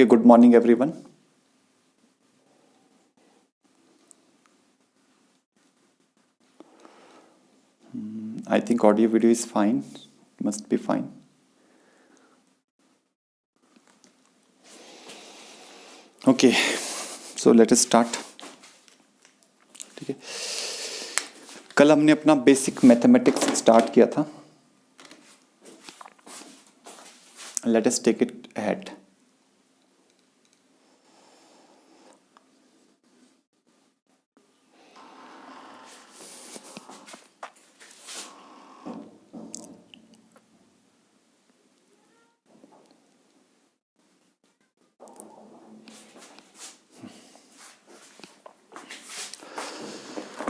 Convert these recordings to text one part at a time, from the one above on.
Okay, good morning everyone. I think audio video is fine. Must be fine. Okay, so let us start. ठीक है, कल हमने अपना basic mathematics start किया था. Let us take it ahead.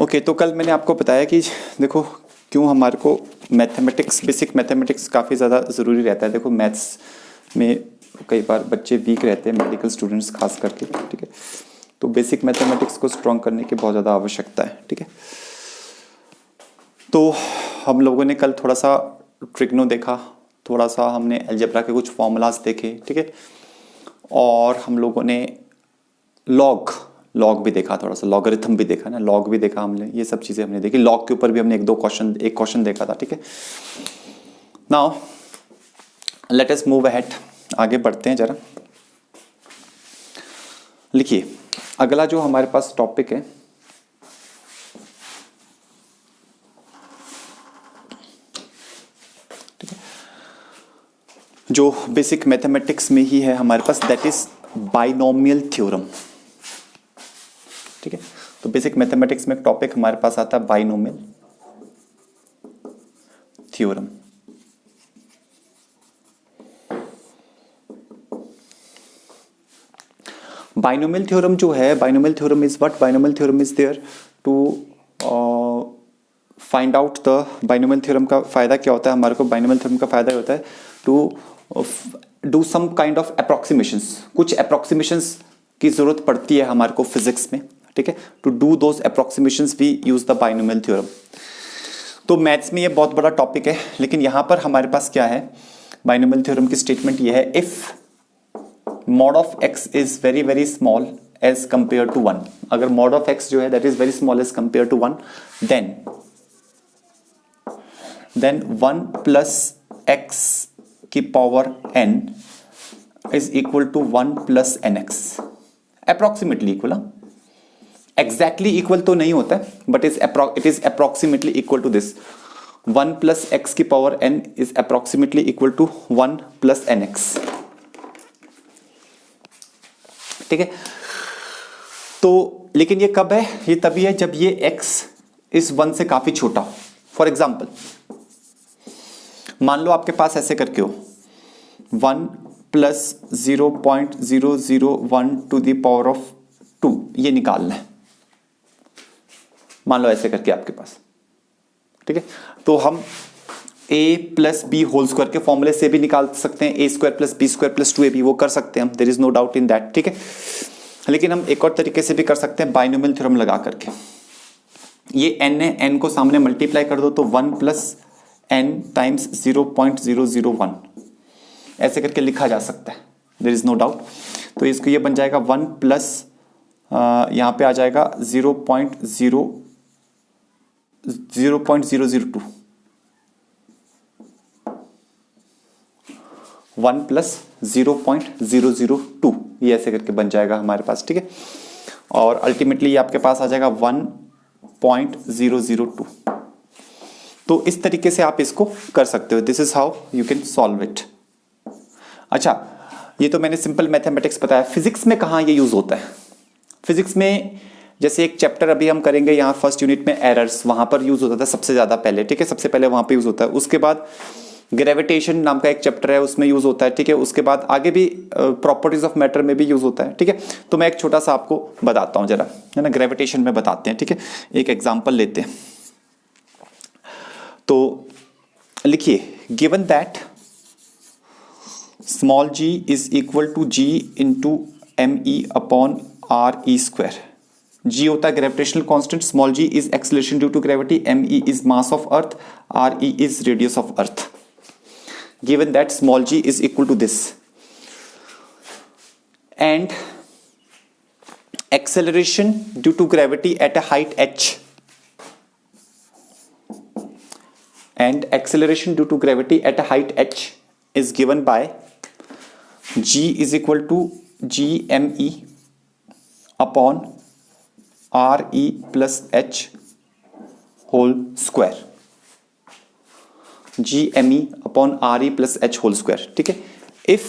Okay तो कल मैंने आपको बताया कि देखो क्यों हमारे को मैथमेटिक्स बेसिक मैथमेटिक्स काफ़ी ज़्यादा ज़रूरी रहता है. देखो मैथ्स में कई बार बच्चे वीक रहते हैं, मेडिकल स्टूडेंट्स खास करके. ठीक है, तो बेसिक मैथमेटिक्स को स्ट्रॉन्ग करने की बहुत ज़्यादा आवश्यकता है. ठीक है, तो हम लोगों ने कल थोड़ा सा ट्रिग्नो देखा, थोड़ा सा हमने अलजेब्रा के कुछ फॉर्मूलाज देखे. ठीक है, और हम लोगों ने लॉग भी देखा, थोड़ा सा लॉगरिथम भी देखा ना, लॉग भी देखा हमने. ये सब चीज़ें हमने देखी. लॉग के ऊपर भी हमने एक क्वेश्चन देखा था. ठीक है, now let us move ahead. आगे बढ़ते हैं जरा. लिखिए अगला जो हमारे पास टॉपिक है जो बेसिक मैथमेटिक्स में ही है हमारे पास, दैट इज बाइनोमियल थ्योरम. ठीक है, तो बेसिक मैथमेटिक्स में एक टॉपिक हमारे पास आता है बाइनोमियल थ्योरम. बाइनोमियल थ्योरम जो है, binomial theorem is what? Binomial theorem is there to find out the binomial theorem का फायदा क्या होता है हमारे को. बाइनोमियल थ्योरम का फायदा होता है to do some kind of approximations. कुछ अप्रोक्सीमेशंस की जरूरत पड़ती है हमारे को फिजिक्स में. ठीक है, to do those approximations we use the binomial theorem. तो मैथ्स में ये बहुत बड़ा टॉपिक है, लेकिन यहां पर हमारे पास क्या है, बाइनोमियल थ्योरम की स्टेटमेंट ये है, if mod of x is very very small as compared to 1. अगर mod of x जो है that is very small as compared to 1, then 1 plus x की power n is equal to 1 plus nx. approximately equal. exactly equal तो नहीं होता है, but it is approximately equal to this. 1 plus x की power n is approximately equal to 1 plus nx. ठीक है, तो लेकिन ये कब है? ये तभी है जब ये x इस 1 से काफी छोटा हो. फॉर एग्जाम्पल मान लो आपके पास ऐसे करके हो 1 plus 0.001 to the power of 2, ये निकालना है. मान लो ऐसे करके आपके पास. ठीक है, तो हम a plus B whole square के फॉर्मूले से भी निकाल सकते हैं. A square plus B square plus 2ab वो कर सकते हैं हम, there is no doubt in that. ठीक है, लेकिन हम एक और तरीके से भी कर सकते हैं बाइनोमियल थ्योरम लगा करके. ये n है, n को सामने मल्टीप्लाई कर दो तो 1 प्लस n टाइम्स 0.001 ऐसे करके लिखा जा सकता है, देयर इज नो डाउट. तो इसको ये बन जाएगा 1 प्लस यहाँ पे आ जाएगा 0.002 1 प्लस 0.002 ये ऐसे करके बन जाएगा हमारे पास. ठीक है, और अल्टीमेटली ये आपके पास आ जाएगा 1.002. तो इस तरीके से आप इसको कर सकते हो. This is how you can solve it. अच्छा, ये तो मैंने सिंपल मैथमेटिक्स बताया. फिजिक्स में कहाँ ये यूज होता है? फिजिक्स में जैसे एक चैप्टर अभी हम करेंगे यहाँ फर्स्ट यूनिट में, एरर्स, वहां पर यूज होता था सबसे ज्यादा पहले. ठीक है, सबसे पहले वहां पे यूज होता है. उसके बाद ग्रेविटेशन नाम का एक चैप्टर है, उसमें यूज होता है. ठीक है, उसके बाद आगे भी प्रॉपर्टीज ऑफ मैटर में भी यूज होता है. ठीक है, तो मैं एक छोटा सा आपको बताता हूं जरा, है ना, ग्रेविटेशन में बताते हैं. ठीक है, एक एग्जांपल लेते हैं. तो लिखिए, given that small g is equal to g into me upon R E square. g होता है gravitational constant, small g is acceleration due to gravity, me is mass of earth, re is radius of earth. given that small g is equal to this, and acceleration due to gravity at a height h, and acceleration due to gravity at a height h is given by g is equal to gme upon re plus h whole square, gme upon re plus h whole square. ठीक है, if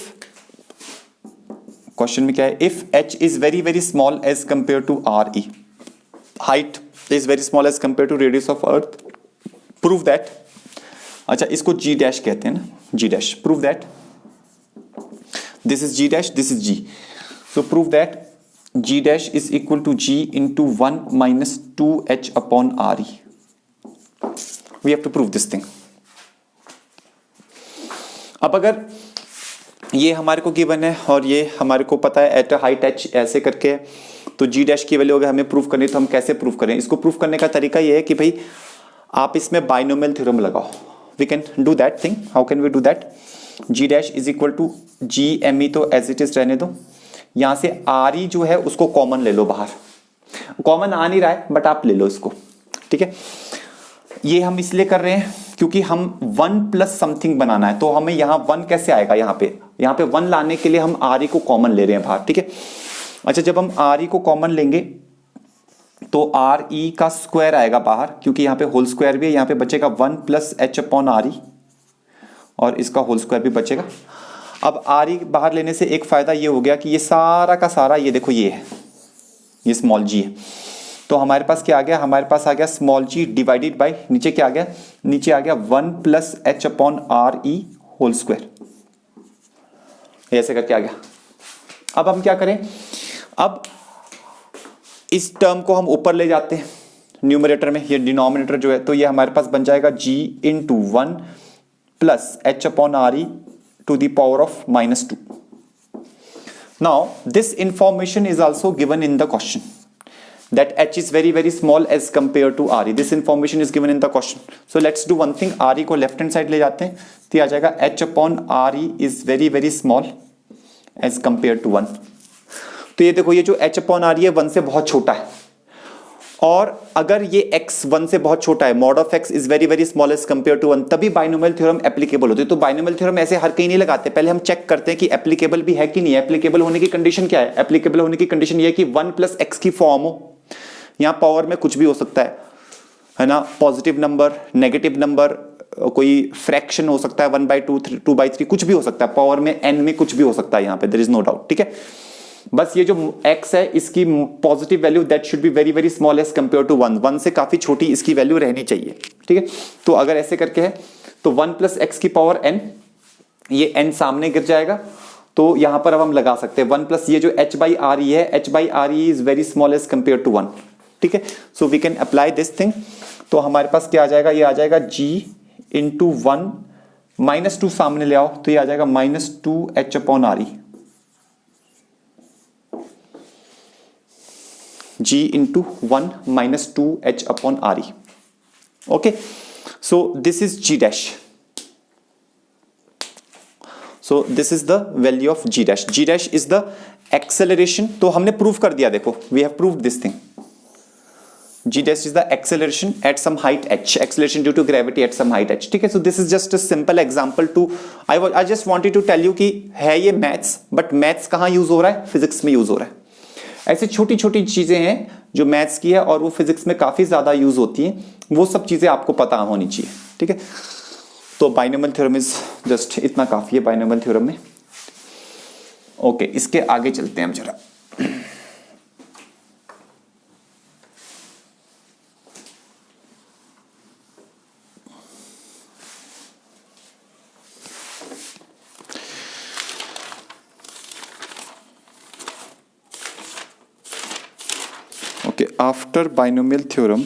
question में क्या है, if h is very very small as compare to re, height is very small as compare to radius of earth, prove that, अच्छा इसको g dash कहते हैं ना, g dash, prove that this is g dash, this is g, so prove that g dash is equal to g into 1 minus 2h upon re. We have to prove this thing. अब अगर ये हमारे को given है और ये हमारे को पता है एट हाइट h ऐसे करके, तो g डैश की वैल्यू अगर हमें प्रूव करनी है तो हम कैसे प्रूव करें? इसको प्रूव करने का तरीका ये है कि भाई आप इसमें बाइनोमियल थ्योरम लगाओ. We can do that thing. How can we do that? g dash is equal to gme, तो एज इट इज रहने दो. यहां से re जो है उसको कॉमन ले लो बाहर. कॉमन आ नहीं रहा है बट आप ले लो इसको. ठीक है, ये हम इसलिए कर रहे हैं क्योंकि हम 1 प्लस समथिंग बनाना है, तो हमें यहां 1 कैसे आएगा? यहां पे 1 लाने के लिए हम re को कॉमन ले रहे हैं बाहर. ठीक है, अच्छा जब हम re को कॉमन लेंगे तो re का स्क्वायर आएगा बाहर, क्योंकि यहां पे होल स्क्वायर भी है. यहां पे बचेगा 1 प्लस h अपॉन re और इसका होल स्क्वायर भी बचेगा. अब re बाहर लेने से एक फायदा ये हो गया कि ये सारा का सारा, ये देखो ये है, ये स्मॉल g है, तो हमारे पास क्या आ गया? हमारे पास आ गया स्मॉल g डिवाइडेड बाय, नीचे क्या आ गया? नीचे आ गया 1 plus h upon re whole square. ऐसे करके आ गया. अब हम क्या करें? अब इस टर्म को हम ऊपर ले जाते हैं न्यूमरेटर में, ये डिनोमिनेटर जो है, तो ये हमारे पास बन जाएगा g into 1 plus h upon re to the power of -2. Now this information is also given in the question that h is very very small as compared to re. This information is given in the question. So let's do one thing. re को left hand side ले जाते हैं, तो ये आ जाएगा h upon re is very very small as compared to 1. तो ये देखो, ये जो h upon re है 1 से बहुत छोटा है, और अगर ये x 1 से बहुत छोटा है, mod of x is very very small as compared to 1, तभी बाइनोमियल थ्योरम एप्लीकेबल होती है. तो बाइनोमियल थ्योरम ऐसे हर कहीं नहीं लगाते, पहले हम चेक करते हैं कि एप्लीकेबल भी है कि नहीं. एप्लीकेबल होने की कंडीशन क्या है? एप्लीकेबल होने की कंडीशन ये है कि 1 प्लस x की फॉर्म हो. यहां पावर में कुछ भी हो सकता है ना, पॉजिटिव नंबर, नेगेटिव नंबर, कोई फ्रैक्शन हो सकता है, 1/2, 2/3, कुछ भी हो सकता है. पावर में n में कुछ भी हो सकता है यहां पे, देयर इज नो डाउट. ठीक है, बस ये जो x है इसकी positive value that should be very very small as compare to 1. 1 से काफी छोटी इसकी वैल्यू रहनी चाहिए. ठीक है, तो अगर ऐसे करके है तो 1 प्लस x की पावर n, ये n सामने गिर जाएगा, तो यहां पर अब हम लगा सकते हैं 1 प्लस ये जो h बाई आर ई है, h by R E is very small as compare to 1. ठीक है, so we can apply this thing. तो हमारे पास क्या आ जाएगा? ये आ जाएगा g इंटू 1 -2 सामने ले आओ, तो ये आ जाएगा -2h upon R E. g into 1 -2h upon R E. Okay, so this is g dash. So this is the value of g dash. g dash is the acceleration. तो हमने prove कर दिया, देखो we have proved this thing. g dash is the acceleration at some height h, acceleration due to gravity at some height h. ठीक है, so this is just a simple example to I just wanted to tell you कि है ये maths, but maths कहाँ use हो रहा है? Physics में यूज हो रहा है. ऐसी छोटी छोटी चीजें हैं जो मैथ्स की है और वो फिजिक्स में काफी ज्यादा यूज होती हैं, वो सब चीजें आपको पता होनी चाहिए. ठीक है, तो बाइनोमियल थ्योरम इज जस्ट इतना काफी है बाइनोमियल थ्योरम में. ओके, इसके आगे चलते हैं हम जरा. ओके, आफ्टर बाइनोमियल थ्योरम,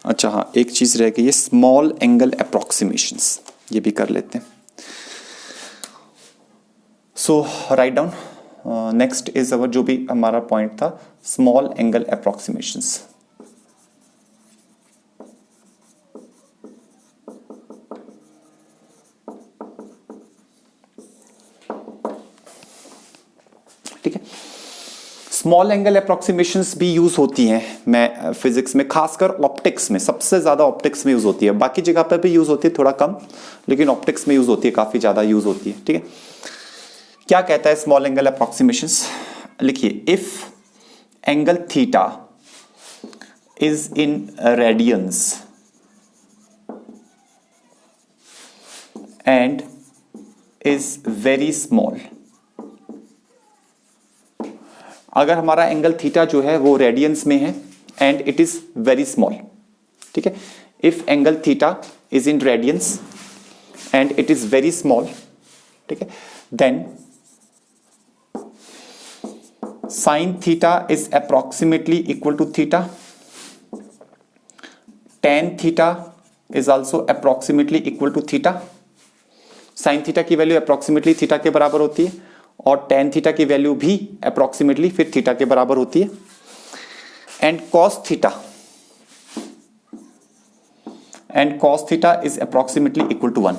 अच्छा हाँ एक चीज रह गई है, स्मॉल एंगल अप्रोक्सीमेशंस, ये भी कर लेते हैं. So right down. Next is our, जो भी हमारा पॉइंट था, small angle approximations. Small angle approximations भी यूज होती हैं मैं फिजिक्स में, खासकर ऑप्टिक्स में, सबसे ज्यादा ऑप्टिक्स में यूज होती है। बाकी जगह पर भी यूज होती है थोड़ा कम, लेकिन ऑप्टिक्स में यूज होती है, काफी ज्यादा यूज होती है। ठीक है, क्या कहता है स्मॉल एंगल अप्रोक्सीमेशंस? लिखिए, if angle theta is in radians and is very small. अगर हमारा एंगल थीटा जो है वो रेडियंस में है and it is very small, ठीक है, if angle theta is in radians and it is very small, ठीक है, then sine theta is approximately equal to theta, tan theta is also approximately equal to theta. Sine theta की value approximately theta के बराबर होती है और tan theta की value भी अप्रोक्सीमेटली फिर थीटा के बराबर होती है। And cos theta is approximately equal to 1।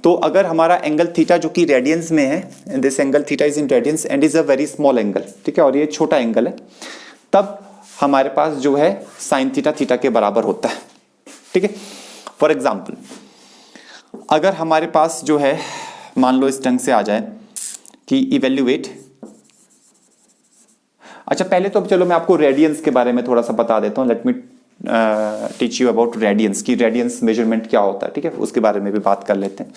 तो अगर हमारा एंगल थीटा जो कि रेडियंस में है, this angle theta is in radians and is a very small angle, ठीक है, और ये छोटा एंगल है, तब हमारे पास जो है साइन थीटा थीटा के बराबर होता है। ठीक है, फॉर एग्जाम्पल अगर हमारे पास जो है, मान लो इस ढंग से आ जाए कि इवेल्युएट, अच्छा पहले तो चलो मैं आपको रेडियंस के बारे में थोड़ा सा बता देता हूं। Let me teach you about radians, की रेडियंस मेजरमेंट क्या होता है, ठीक है, उसके बारे में भी बात कर लेते हैं।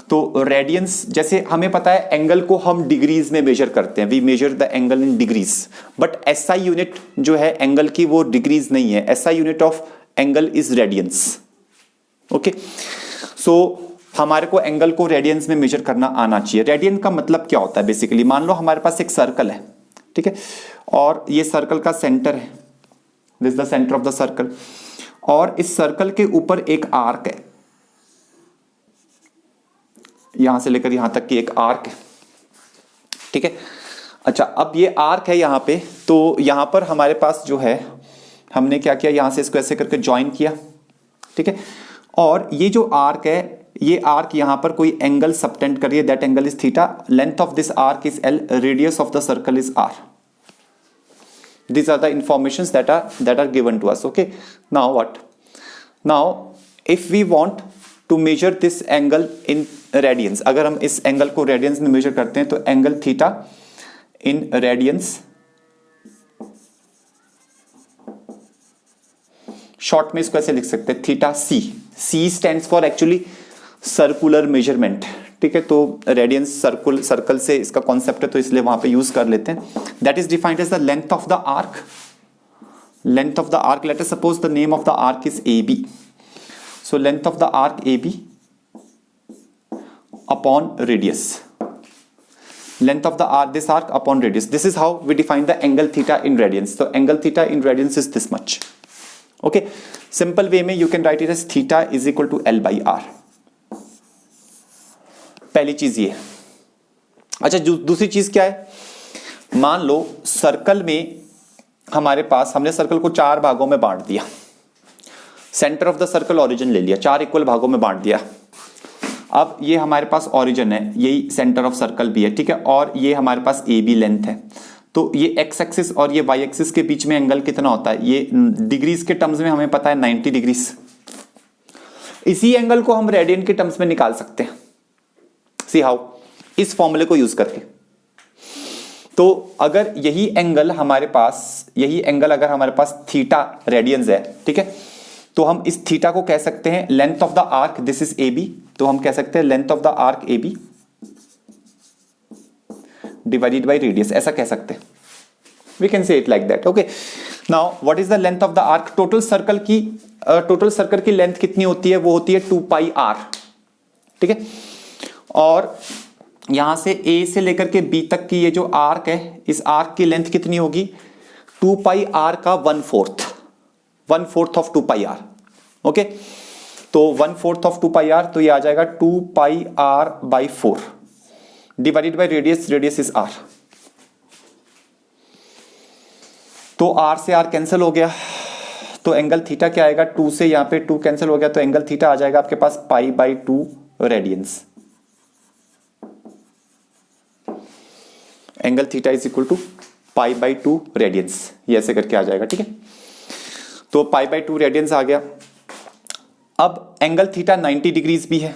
तो रेडियंस, जैसे हमें पता है एंगल को हम डिग्रीज में मेजर करते हैं, we measure the angle in degrees, but SI unit जो है एंगल की वो डिग्रीज नहीं है, SI unit of angle is radians. Okay, so हमारे को एंगल को रेडियंस में मेजर करना आना चाहिए। रेडियन का मतलब क्या होता है बेसिकली, मान लो हमारे पास एक सर्कल है, ठीक है, और ये सर्कल का सेंटर है, this the centre of the circle, और इस सर्कल के ऊपर एक आर्क है, यहां से लेकर यहां तक की एक आर्क है, ठीक है। अच्छा, अब ये आर्क है यहां पे, तो यहां पर हमारे पास जो है हमने क्या किया, यहां से इसको ऐसे करके ज्वाइन किया, ठीक है, और ये जो आर्क है, ये आर्क यहां पर कोई एंगल सबटेंड कर रही है, that angle is theta, length of this arc is L, radius of the circle is R. These are the informations that are given to us. Okay, now what? Now if we want to measure this angle in radians, अगर हम इस angle को radiance में measure करते हैं, तो angle theta in radians, short में इसको ऐसे लिख सकते हैं, theta C. C stands for actually circular measurement, ठीक है, तो रेडियंस सर्कल से इसका कॉन्सेप्ट है, तो इसलिए वहां पे यूज कर लेते हैं। That is defined as the length of the arc, length of the arc, let us suppose the name of the arc is A B, so length of the arc A B upon radius, length of the arc, this arc upon radius, this is how we define the angle theta in radians. तो angle theta in radians is this much. Okay, simple way में you can write it as theta is equal to L by R. पहली चीज ये। अच्छा, दूसरी चीज क्या है, मान लो सर्कल में हमारे पास, हमने सर्कल को चार भागों में बांट दिया, centre of the circle origin ले लिया, चार इक्वल भागों में बांट दिया। अब ये हमारे पास ओरिजिन है, यही सेंटर ऑफ सर्कल भी है, ठीक है, और ये हमारे पास ए बी लेंथ है। तो ये एक्स एक्सिस और ये वाई एक्सिस के बीच में एंगल कितना होता है, ये डिग्रीज के टर्म्स में हमें पता है 90 डिग्रीज। इसी एंगल को हम रेडियन के टर्म्स में निकाल सकते हैं, सी हाउ, इस फॉर्मूले को यूज करके। तो अगर यही एंगल हमारे पास, यही एंगल अगर हमारे पास थीटा रेडियंस है, ठीक है, तो हम इस थीटा को कह सकते हैं length of the arc, this is A B, तो हम कह सकते हैं length of the arc A B divided by radius, ऐसा कह सकते हैं, we can say it like that. Okay, now what is the length of the arc, total circle की लेंथ कितनी होती है, वो होती है 2 पाई आर, ठीक है, और यहां से ए से लेकर के बी तक की ये जो आर्क है, इस आर्क की लेंथ कितनी होगी, 2 पाई आर का 1/4 ऑफ 2 पाई आर। ओके, तो 1/4 ऑफ 2 पाई आर, तो ये आ जाएगा 2 pi R by 4 divided by radius, radius is R. तो आर से आर कैंसिल हो गया, तो एंगल थीटा क्या आएगा, 2 से यहां पे 2 कैंसिल हो गया, तो एंगल थीटा आ जाएगा आपके पास pi by 2 radians. Angle theta is equal to pi by 2 radians, ये ऐसे करके आ जाएगा, ठीक है। तो पाई बाई 2 रेडियंस आ गया। अब एंगल थीटा 90 डिग्रीज भी है,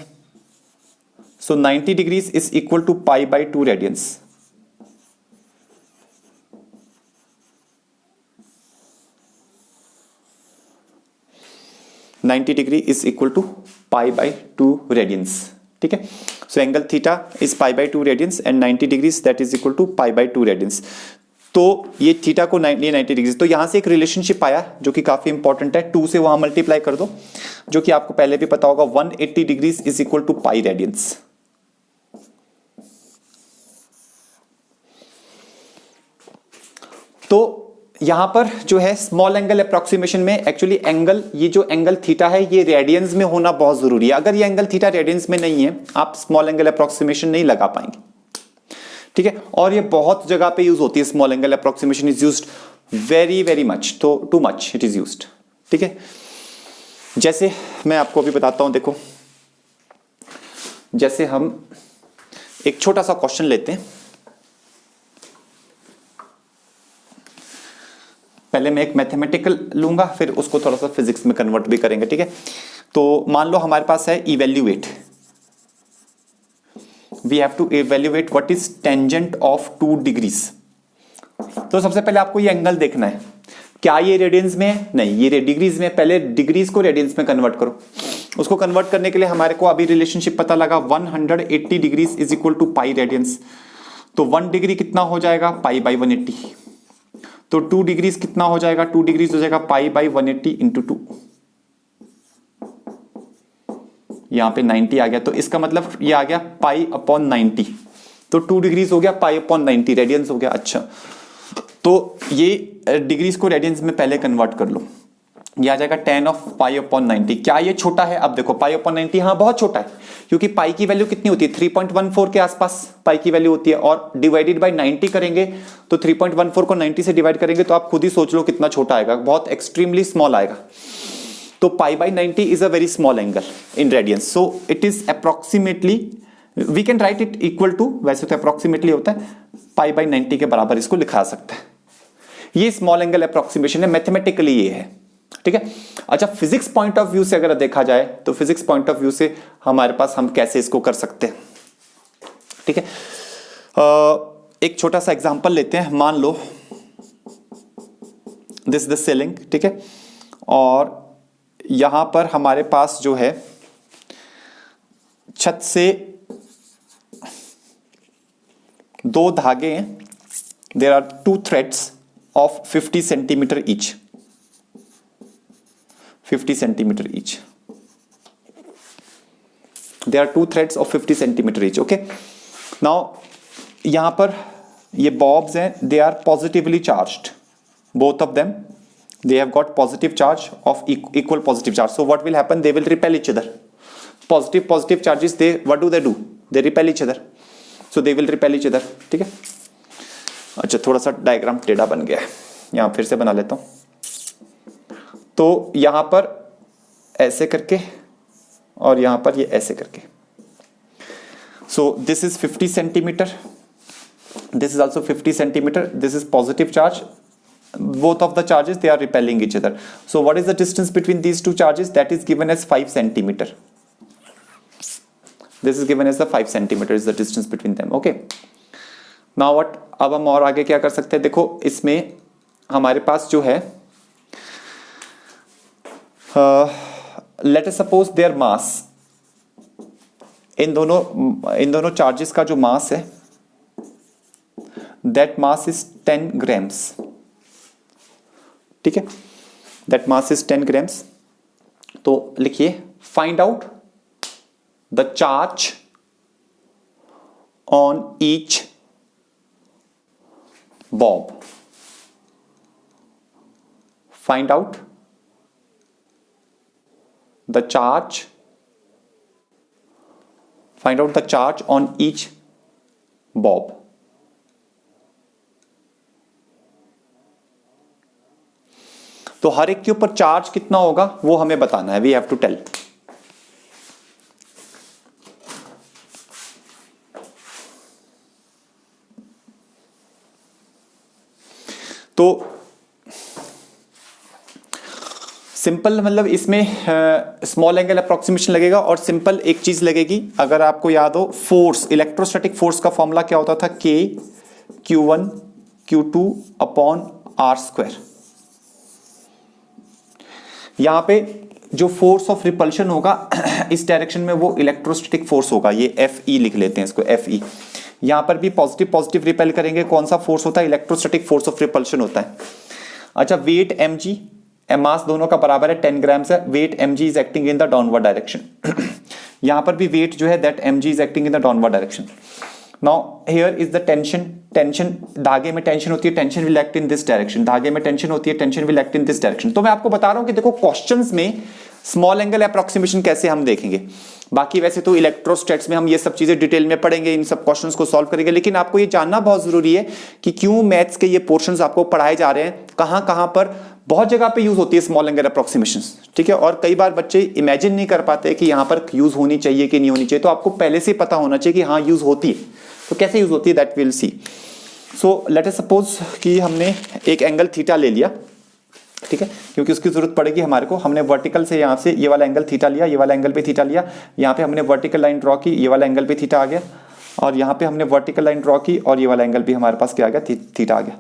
so 90 degrees is equal to pi by 2 radians. Ninety degree is equal to pi by 2 radians, ठीक है। So angle theta is pi by 2 radians and 90 degrees that is equal to pi by 2 radians. तो ये theta को 90 degree, तो यहां से एक relationship आया जो कि काफी इंपॉर्टेंट है, 2 से वहां मल्टीप्लाई कर दो, जो कि आपको पहले भी पता होगा, 180 degrees is equal to pi radians. तो यहां पर जो है स्मॉल एंगल अप्रोक्सीमेशन में एक्चुअली एंगल, ये जो एंगल थीटा है ये रेडियंस में होना बहुत जरूरी है। अगर ये एंगल थीटा रेडियंस में नहीं है आप स्मॉल एंगल अप्रोक्सीमेशन नहीं लगा पाएंगे, ठीक है। और ये बहुत जगह पे यूज होती है, small angle approximation is used very very much, तो too much it is used, ठीक है। जैसे मैं आपको अभी बताता हूं, देखो जैसे हम एक छोटा सा क्वेश्चन लेते हैं, पहले मैं एक मैथमेटिकल लूंगा फिर उसको थोड़ा सा फिजिक्स में कन्वर्ट भी करेंगे, ठीक है। तो मान लो हमारे पास है evaluate, we have to evaluate what is tangent of 2 degrees. तो सबसे पहले आपको ये एंगल देखना है, क्या ये रेडियंस में है? नहीं, ये डिग्रीज में। पहले डिग्रीज को रेडियंस में कन्वर्ट करो। उसको कन्वर्ट करने के लिए हमारे को अभी रिलेशनशिप पता लगा, 180 degrees is equal to pi radians. तो 1 डिग्री कितना हो जाएगा? Pi by 180। तो 2 डिग्रीज कितना हो जाएगा? 2 डिग्रीज हो जाएगा पाई बाई 180 इंटू 2, यहां पे 90 आ गया। तो इसका मतलब ये आ गया पाई अपॉन 90। तो 2 डिग्रीज हो गया पाई अपॉन 90 रेडियंस हो गया। अच्छा, तो ये डिग्रीज को रेडियंस में पहले कन्वर्ट कर लो, ये आ जाएगा 10 ऑफ पाई अपॉन 90। क्या ये छोटा है? अब देखो पाई अपॉन 90, हाँ बहुत छोटा है, क्योंकि पाई की वैल्यू कितनी होती है? 3.14 के आसपास पाई की वैल्यू होती है, और डिवाइडेड बाय 90 करेंगे तो 3.14 को 90 से डिवाइड करेंगे तो आप खुद ही सोच लो कितना छोटा आएगा, बहुत एक्सट्रीमली स्मॉल आएगा। तो pi by 90 is a very small angle in radians, so it is approximately, we can write it equal to, वैसे तो अप्रोक्सीमेटली होता है, पाई बाई 90 के बराबर इसको लिखा सकता है। ये स्मॉल एंगल अप्रोक्सीमेशन है, मैथमेटिकली ये है, ठीक है। अच्छा, फिजिक्स पॉइंट ऑफ व्यू से अगर देखा जाए तो फिजिक्स पॉइंट ऑफ व्यू से हमारे पास हम कैसे इसको कर सकते हैं, ठीक है। एक छोटा सा एग्जांपल लेते हैं। मान लो दिस द सीलिंग, ठीक है, और यहां पर हमारे पास जो है छत से 2 धागे हैं, there are 2 threads of 50 centimetre each, 50 centimetre each, there are 2 threads of 50 centimeter each, okay। now यहां पर ये bobs हैं, they are positively charged, both of them they have got positive charge of equal positive charge, so what will happen, they will repel each other, positive charges, they what do, they repel each other, so they will repel each other, ठीक है। अच्छा, थोड़ा सा diagram टेढ़ा बन गया है, यहां फिर से बना लेता हूं। तो यहां पर ऐसे करके और यहां पर ये ऐसे करके, सो this is 50 centimetre, this is also 50 centimetre, this is positive charge, both of the charges they are repelling each other, so what is the distance between these 2 charges? That is given as 5 centimeter, this is given as the 5 centimeter is the distance between them, okay। now what, अब हम और आगे क्या कर सकते हैं? देखो इसमें हमारे पास जो है let us suppose there mass, इन दोनों चार्जेस का जो मास है दैट मास इज 10 ग्राम्स, ठीक है, दैट मास इज 10 ग्राम्स। तो लिखिए, find out the charge on each Bob, find out the charge on each bob। तो हर एक के ऊपर चार्ज कितना होगा वो हमें बताना है, वी हैव टू टेल। तो सिंपल मतलब इसमें स्मॉल एंगल अप्रोक्सीमेशन लगेगा और सिंपल एक चीज लगेगी, अगर आपको याद हो फोर्स, इलेक्ट्रोस्टैटिक फोर्स का फॉर्मूला क्या होता था, K Q1 Q2 upon R square. यहां पे जो फोर्स ऑफ रिपल्शन होगा इस डायरेक्शन में वो इलेक्ट्रोस्टैटिक फोर्स होगा, ये FE लिख लेते हैं इसको, FE। यहां पर भी पॉजिटिव पॉजिटिव रिपेल करेंगे, कौन सा फोर्स होता है, इलेक्ट्रोस्टैटिक फोर्स ऑफ रिपल्शन होता है। अच्छा, वेट mg, मास दोनों का बराबर है 10 ग्राम से, weight mg is acting in the downward direction. यहां पर भी वेट जो है that mg is acting in the downward direction. Now here is the tension, tension धागे में टेंशन होती है, tension will act in this direction, धागे में टेंशन होती है, tension will act in this direction. तो मैं आपको बता रहा हूं कि देखो क्वेश्चंस में स्मॉल एंगल अप्रोक्सीमेशन कैसे हम देखेंगे, बाकी वैसे तो इलेक्ट्रोस्टैट्स में हम ये सब चीजें डिटेल में पढ़ेंगे, इन सब क्वेश्चंस को सॉल्व करेंगे, लेकिन आपको ये जानना बहुत जरूरी है कि क्यों मैथ्स के ये पोर्शंस आपको पढ़ाए जा रहे हैं, कहां कहां पर बहुत जगह पे यूज होती है स्मॉल एंगल अप्रोक्सीमेशन, ठीक है। और कई बार बच्चे इमेजिन नहीं कर पाते कि यहां पर यूज होनी चाहिए कि नहीं होनी चाहिए, तो आपको पहले से पता होना चाहिए कि हाँ यूज होती है। तो कैसे यूज होती है that will see. So let us suppose कि हमने एक एंगल थीटा ले लिया, ठीक है, क्योंकि उसकी जरूरत पड़ेगी हमारे को। हमने वर्टिकल से यहां से ये वाला एंगल थीटा लिया, ये वाला एंगल पे थीटा लिया, यहां पे हमने वर्टिकल लाइन ड्रॉ की, ये वाला एंगल पे थीटा आ गया, और यहां पे हमने वर्टिकल लाइन ड्रॉ की और ये वाला एंगल भी हमारे पास क्या आ गया, थीटा आ गया,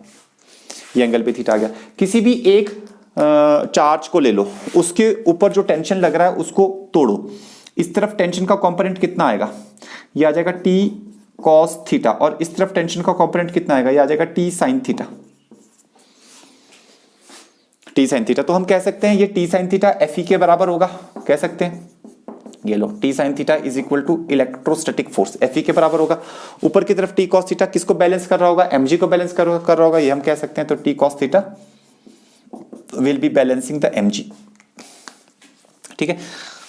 ये एंगल पे थीटा आ गया। किसी भी एक चार्ज को ले लो, उसके ऊपर जो टेंशन लग रहा है उसको तोड़ो, इस तरफ टेंशन का कंपोनेंट कितना आएगा, ये आ जाएगा T cos थीटा, और इस तरफ टेंशन का कंपोनेंट कितना आएगा, ये आ जाएगा T sin theta, T sin theta. तो हम कह सकते हैं ये T sin थीटा Fe के बराबर होगा, कह सकते हैं, ये लो T sin theta is equal to electrostatic force, Fe के बराबर होगा। ऊपर की तरफ T cos थीटा किसको बैलेंस कर रहा होगा, mg को बैलेंस कर रहा होगा, ये हम कह सकते हैं। तो T cos theta will B balancing the mg, ठीक है।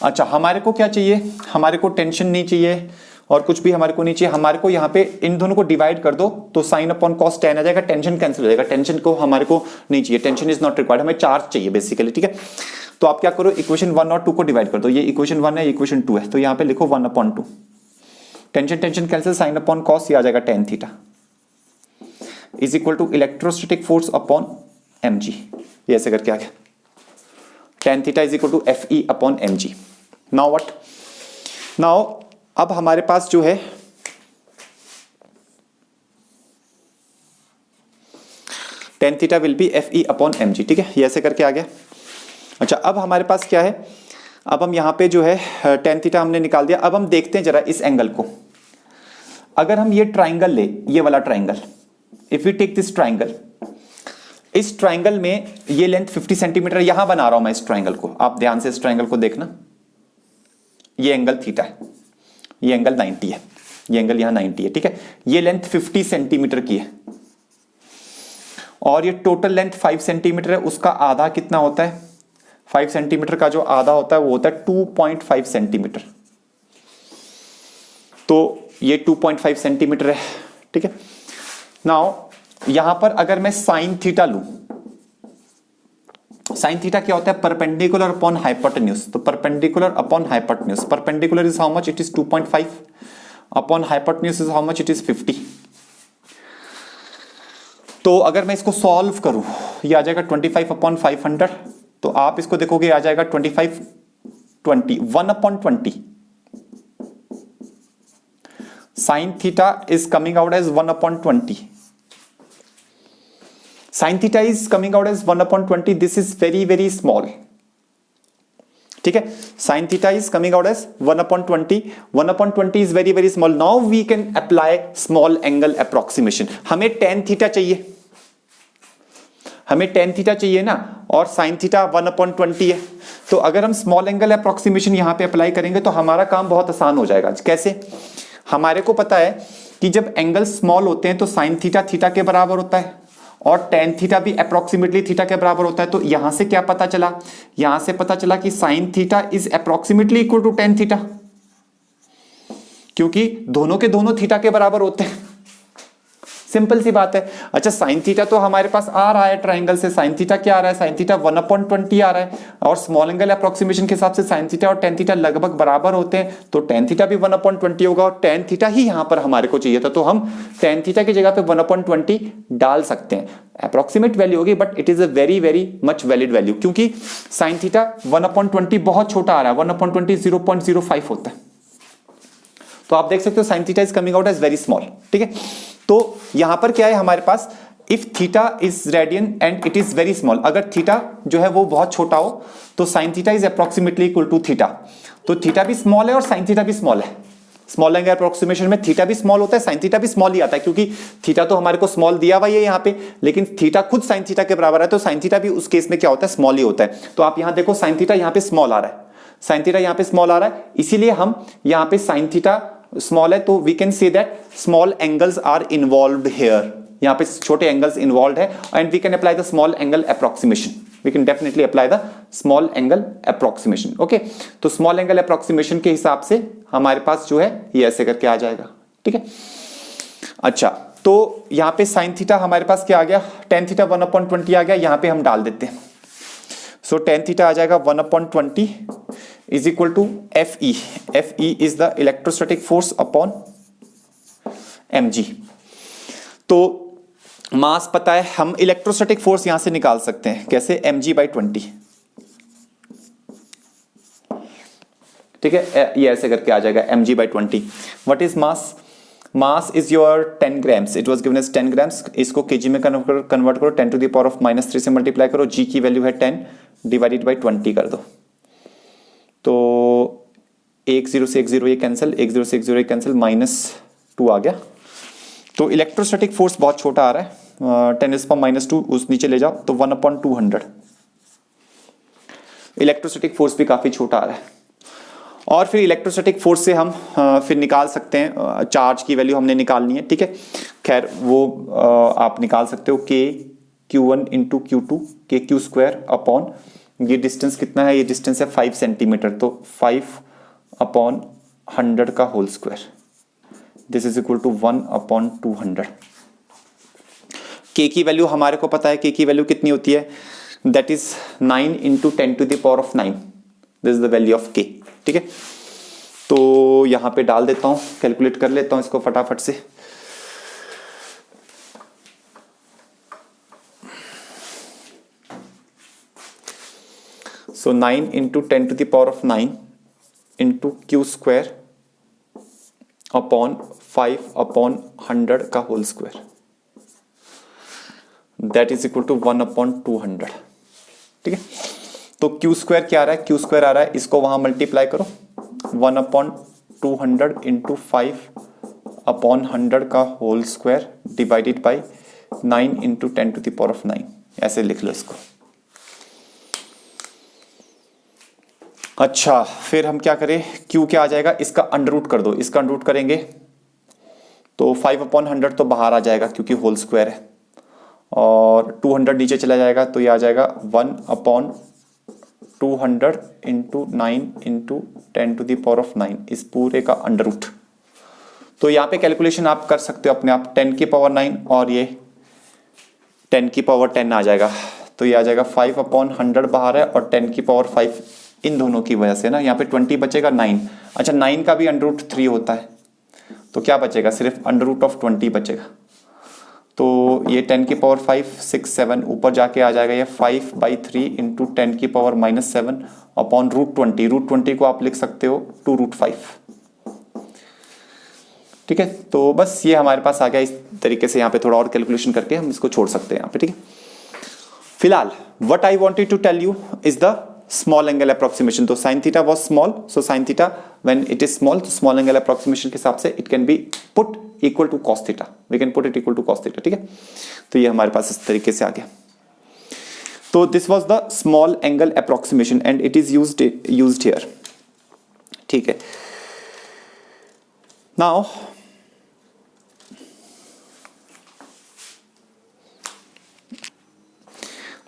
अच्छा, हमारे को क्या चाहिए, हमारे को टेंशन नहीं चाहिए और कुछ भी हमारे को नहीं चाहिए, हमारे को यहाँ पे इन दोनों को डिवाइड कर दो तो साइन अपॉन कॉस टेन आ जाएगा, टेंशन कैंसिल हो जाएगा, टेंशन को हमारे को नहीं चाहिए, टेंशन इज नॉट रिक्वायर्ड, हमें चार्ज चाहिए बेसिकली, ठीक है। तो आप क्या करो, इक्वेशन 1 और 2 को डिवाइड कर दो, ये इक्वेशन 1 है, इक्वेशन 2 है, तो यहाँ पे लिखो 1/2, tension tension cancel, sine upon cos, ये आ जाएगा tan theta is equal to electrostatic force upon mg, ये ऐसे करके आ गया, tan theta is equal to Fe upon mg। Now what, now अब हमारे पास जो है tan theta will be Fe upon mg, ठीक है, ये ऐसे करके आ गया। अच्छा, अब हमारे पास क्या है, अब हम यहां पे जो है टेन थीटा हमने निकाल दिया। अब हम देखते हैं जरा इस एंगल को, अगर हम ये ट्राइंगल ले, ये वाला triangle, if we take this triangle, इस ट्राइंगल में ये लेंथ 50 सेंटीमीटर यहां बना रहा हूं मैं इस ट्राइंगल को, आप ध्यान से इस ट्राइंगल को देखना, ये एंगल थीटा है, ये एंगल 90 है, ये एंगल यहां 90 है, ठीक है। ये लेंथ 50 सेंटीमीटर की है और ये टोटल लेंथ 5 सेंटीमीटर है, उसका आधा कितना होता है, 5 सेंटीमीटर का जो आधा होता है वो होता है 2.5 सेंटीमीटर, तो ये 2.5 सेंटीमीटर है, ठीक है। नाउ यहां पर अगर मैं साइन थीटा लूं, साइन थीटा क्या होता है, परपेंडिकुलर अपॉन हाइपोटेन्यूज, तो perpendicular upon hypotenuse, perpendicular is how much, it is 2.5 upon hypotenuse is how much, it is 50। तो अगर मैं इसको सॉल्व करूं, ये आ जाएगा 25 अपॉन 500, तो आप इसको देखोगे आ जाएगा 25 20 1/20, sine theta is coming out as 1/20, sin theta is coming out as 1/20, this is very very small, ठीक है। sin theta is coming out as 1/20, 1/20 is very very small. Now we can apply small angle approximation. हमें tan theta चाहिए, हमें tan theta चाहिए ना, और sin theta 1/20 है, तो अगर हम स्मॉल एंगल अप्रोक्सीमेशन यहां पे अप्लाई करेंगे तो हमारा काम बहुत आसान हो जाएगा। कैसे, हमारे को पता है कि जब एंगल स्मॉल होते हैं तो sin theta थीटा के बराबर होता है और टेन थीटा भी अप्रोक्सीमेटली थीटा के बराबर होता है। तो यहां से क्या पता चला, यहां से पता चला कि sine theta is approximately equal to tan theta, क्योंकि दोनों के दोनों थीटा के बराबर होते हैं, सिंपल सी बात है। अच्छा, साइन थीटा तो हमारे पास आ रहा है ट्राइंगल से, साइन थीटा क्या आ रहा है, साइन थीटा 1/20 आ रहा है, और स्मॉल एंगल अप्रोक्सीमेशन के हिसाब से साइन थीटा और टेन थीटा लगभग बराबर होते हैं, तो टेन थीटा भी 1/20 होगा, और टेन थीटा ही यहां पर हमारे को चाहिए था, तो हम टेन थीटा की जगह पे 1/20 डाल सकते हैं। अप्रोक्सीमेट वैल्यू होगी, but it is a very very much valid value, क्योंकि साइन थीटा 1/20 बहुत छोटा आ रहा है, 1/20 0.05 होता है। तो आप देख सकते हो sine theta is coming out as very small, ठीक है। तो यहां पर क्या है हमारे पास, if theta is radian and it is very small, अगर थीटा जो है वो बहुत छोटा हो तो sine theta is approximately equal to theta. तो थीटा भी स्मॉल है और साइन थीटा भी स्मॉल है। स्मॉल एंगल अप्रोक्सीमेशन में थीटा भी स्मॉल होता है, साइन थीटा भी स्मॉल ही आता है, क्योंकि थीटा तो हमारे को स्मॉल दिया हुआ है यहाँ पे, लेकिन थीटा खुद साइन थीटा के बराबर है, तो साइन थीटा भी उस केस में क्या होता है, स्मॉल ही होता है। तो आप यहां देखो साइन थीटा यहाँ पे स्मॉल आ रहा है, साइन थीटा यहाँ पे स्मॉल आ रहा है, इसीलिए हम यहाँ पे साइन थीटा स्मॉल है, तो we can say that small angles are involved here, यहाँ पे छोटे एंगल्स इन्वॉल्व है, and we can apply the small angle approximation, we can definitely apply the small angle approximation. Okay, तो small angle approximation के हिसाब से हमारे पास जो है ये ऐसे करके आ जाएगा, ठीक है। अच्छा, तो यहाँ पे साइन थीटा हमारे पास क्या आ गया, टेन थीटा 1/20 आ गया, यहाँ पे हम डाल देते हैं। सो टेन थीटा आ जाएगा 1/20 is equal to F E, F E is the electrostatic force upon mg। तो मास पता है, हम इलेक्ट्रोस्टैटिक फोर्स यहां से निकाल सकते हैं, कैसे, mg/20, ठीक है, ये ऐसे करके आ जाएगा mg/20। What is mass, mass is your 10 grams, it was given as 10 grams, इसको केजी में कन्वर्ट करो, 10⁻³ से मल्टीप्लाई करो, g की वैल्यू है 10 डिवाइडेड बाई 20 कर दो, तो 1 0 से 1 0 ये कैंसिल, 1 0 से 1 0 ये कैंसिल, -2 आ गया। तो इलेक्ट्रोस्टैटिक फोर्स बहुत छोटा आ रहा है, 10⁻², उस नीचे ले जाओ तो 1/200, इलेक्ट्रोस्टैटिक फोर्स भी काफी छोटा आ रहा है। और फिर इलेक्ट्रोस्टैटिक फोर्स से हम फिर निकाल सकते हैं, चार्ज की वैल्यू हमने निकालनी है, ठीक है। खैर वो आप निकाल सकते हो, k q1 into q2 kq² upon, ये डिस्टेंस कितना है, ये डिस्टेंस है 5 सेंटीमीटर, तो 5/100 का whole square, this is equal to 1/200। k की वैल्यू हमारे को पता है, k की वैल्यू कितनी होती है, that is 9 into 10⁻⁹, this is the value of k, ठीक है। तो यहां पे डाल देता हूं, कैलकुलेट कर लेता हूं इसको फटाफट से। सो 9 इंटू 10⁻⁹ इंटू q² अपॉन 5/100 का whole square, that is equal to 1/200, ठीक है। तो q² क्या आ रहा है, q² आ रहा है, इसको वहां मल्टीप्लाई करो, 1/200 इंटू 5/100 का whole square divided by 9 into 10⁻⁹, ऐसे लिख लो इसको। अच्छा, फिर हम क्या करें, q क्या आ जाएगा, इसका अंडर रूट कर दो, इसका अंडर रूट करेंगे तो 5/100 तो बाहर आ जाएगा क्योंकि होल स्क्वायर है, और 200 नीचे चला जाएगा, तो ये आ जाएगा 1/200 इंटू 9 इंटू 10⁻⁹, इस पूरे का अंडर रूट। तो यहाँ पे कैलकुलेशन आप कर सकते हो अपने आप, 10⁹ और ये 10⁻10 आ जाएगा, तो ये आ जाएगा 5/100 बाहर है और 10⁵ इन दोनों की वजह से ना, यहाँ पे 20 बचेगा 9। अच्छा, 9 का भी √3 होता है, तो क्या बचेगा, सिर्फ √20 बचेगा। तो ये 10⁵ 6 7 ऊपर जाके आ जाएगा, ये 5/3 इंटू 10⁻⁻7 अपॉन √20, √20 को आप लिख सकते हो 2√5, ठीक है। तो बस ये हमारे पास आ गया, इस तरीके से यहाँ पे थोड़ा और कैलकुलेशन करके हम इसको छोड़ सकते हैं यहाँ पे, ठीक है। फिलहाल what I wanted to tell you is the small angle approximation. तो sine theta was small, so sine theta when it is small, तो स्मॉल एंगल अप्रोक्सीमेशन के हिसाब से it can be put equal to cos theta, we can put it equal to cos theta, ठीक है। तो ये हमारे पास इस तरीके से आ गया। तो this was the small angle approximation and it is used here, ठीक है। नाउ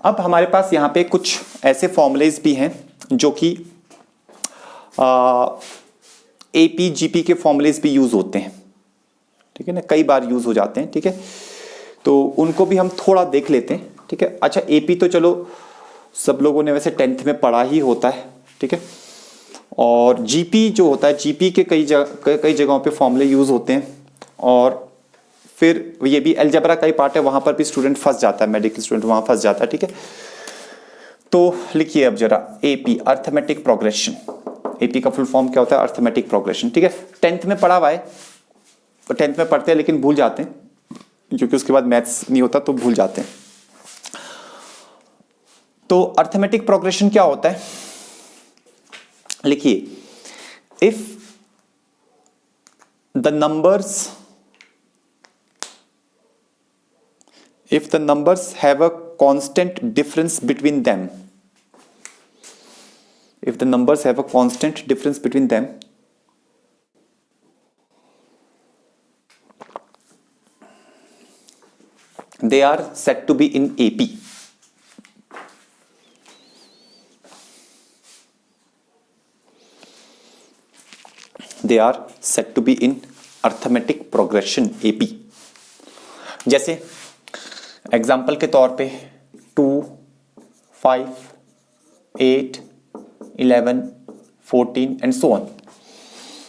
अब हमारे पास यहाँ पे कुछ ऐसे फॉर्मूलेज भी हैं जो कि एपी जीपी के फॉर्मूलेज भी यूज होते हैं, ठीक है ना, कई बार यूज हो जाते हैं, ठीक है। तो उनको भी हम थोड़ा देख लेते हैं, ठीक है। अच्छा, एपी तो चलो सब लोगों ने वैसे 10th में पढ़ा ही होता है, ठीक है। और जीपी जो होता है, जीपी के कई जगहों पे फॉर्मूले यूज होते हैं, और फिर ये भी अलजेब्रा का ही पार्ट है, वहां पर भी स्टूडेंट फंस जाता है, मेडिकल स्टूडेंट वहां फंस जाता है, ठीक है। तो लिखिए अब जरा एपी, अर्थमेटिक प्रोग्रेशन। एपी का फुल फॉर्म क्या होता है? अर्थमेटिक प्रोग्रेशन, ठीक है। 10th में पढ़ा हुआ है, 10th में पढ़ते हैं लेकिन भूल जाते हैं, क्योंकि उसके बाद मैथ्स नहीं होता तो भूल जाते हैं। तो अर्थमेटिक प्रोग्रेशन क्या होता है? लिखिए, if the numbers have a constant difference between them, if the numbers have a constant difference between them, they are said to be in AP. They are said to be in arithmetic progression, AP. जैसे example के तौर पे 2, 5, 8, 11, 14 and so on.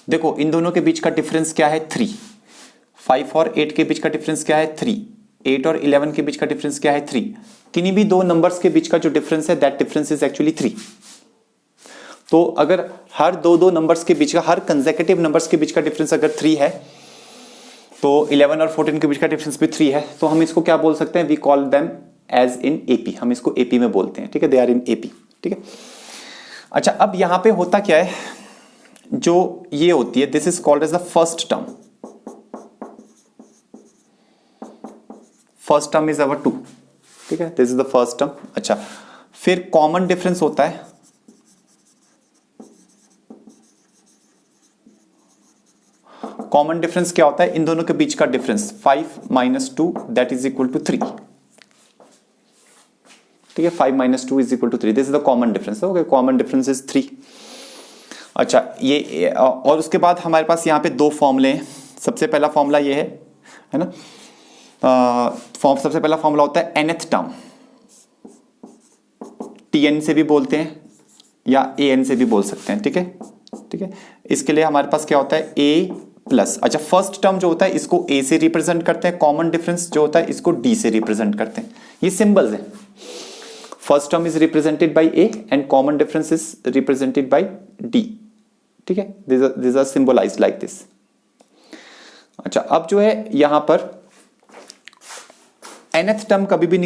देखो इन दोनों के बीच का difference क्या है? 3। 5 और 8 के बीच का डिफरेंस क्या है? 3। 8 और 11 के बीच का डिफरेंस क्या है? 3। किन्हीं भी दो नंबर्स के बीच का जो डिफरेंस है, दैट डिफरेंस इज एक्चुअली 3। तो अगर हर दो नंबर्स के बीच का, हर कंसेक्यूटिव नंबर्स के बीच का डिफरेंस अगर 3 है, तो 11 और 14 के बीच का डिफरेंस भी 3 है, तो हम इसको क्या बोल सकते हैं? We call them as in AP, हम इसको एपी में बोलते हैं, ठीक है। दे आर इन एपी, ठीक है। अच्छा, अब यहां पे होता क्या है, जो ये होती है, this is called as the first term. First term is our 2, ठीक है, this is the first term. अच्छा, फिर कॉमन डिफरेंस होता है, कॉमन डिफरेंस क्या होता है? इन दोनों के बीच का difference 5 - 2 that is equal to 3, ठीक है। 5 - 2 इज equal to 3, this is the common difference. Okay, common difference is 3। अच्छा, ये और उसके बाद हमारे पास यहाँ पे दो फॉर्मूले हैं। सबसे पहला फॉर्मूला ये है ना, सबसे पहला फॉर्मूला होता है nth टर्म, tn से भी बोलते हैं या an से भी बोल सकते हैं, ठीक है, ठीक है। इसके लिए हमारे पास क्या होता है? a प्लस, अच्छा फर्स्ट टर्म जो होता है इसको a से रिप्रेजेंट करते हैं, कॉमन डिफरेंस जो होता है इसको d से रिप्रेजेंट करते हैं। ये सिंबल्स हैं। First term is represented by a and common difference is represented by d, ठीक है। This are symbolized like this. अच्छा, अब जो है यहां पर nth टर्म कभी भी